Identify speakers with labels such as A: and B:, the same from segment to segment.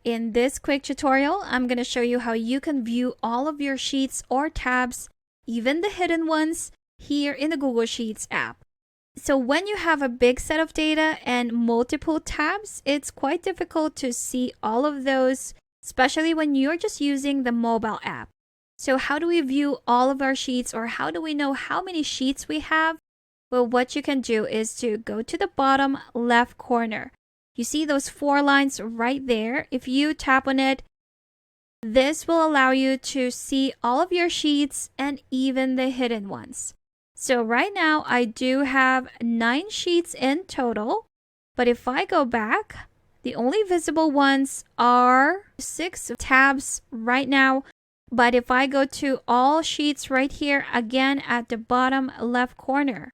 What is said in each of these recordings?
A: In this quick tutorial, I'm going to show you how you can view all of your sheets or tabs, even the hidden ones, here in the Google Sheets app. So when you have a big set of data and multiple tabs, it's quite difficult to see all of those, especially when you're just using the mobile app. So how do we view all of our sheets, or how do we know how many sheets we have? Well, what you can do is to go to the bottom left corner. You see those 4 lines right there? If you tap on it, this will allow you to see all of your sheets and even the hidden ones. So right now I do have 9 sheets in total, but if I go back, the only visible ones are 6 tabs right now. But if I go to all sheets right here, again at the bottom left corner,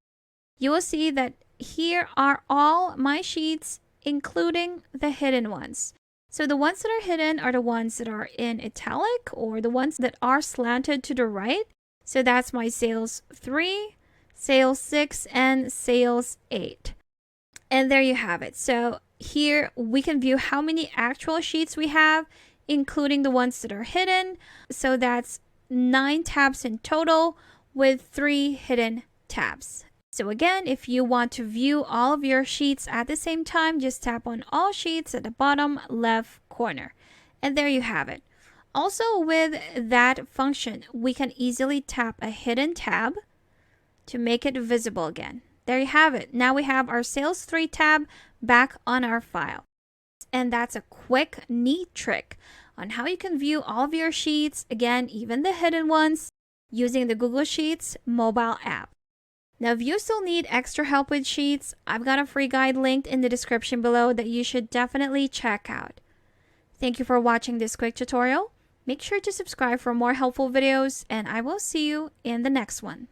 A: you will see that here are all my sheets, including the hidden ones. So the ones that are hidden are the ones that are in italic, or the ones that are slanted to the right. So that's my sales 3, sales 6, and sales 8. And there you have it. So here we can view how many actual sheets we have, including the ones that are hidden. So that's 9 tabs in total with 3 hidden tabs. So again, if you want to view all of your sheets at the same time, just tap on all sheets at the bottom left corner. And there you have it. Also, with that function, we can easily tap a hidden tab to make it visible again. There you have it. Now we have our Sales 3 tab back on our file. And that's a quick, neat trick on how you can view all of your sheets, again, even the hidden ones, using the Google Sheets mobile app. Now, if you still need extra help with Sheets, I've got a free guide linked in the description below that you should definitely check out. Thank you for watching this quick tutorial. Make sure to subscribe for more helpful videos, and I will see you in the next one.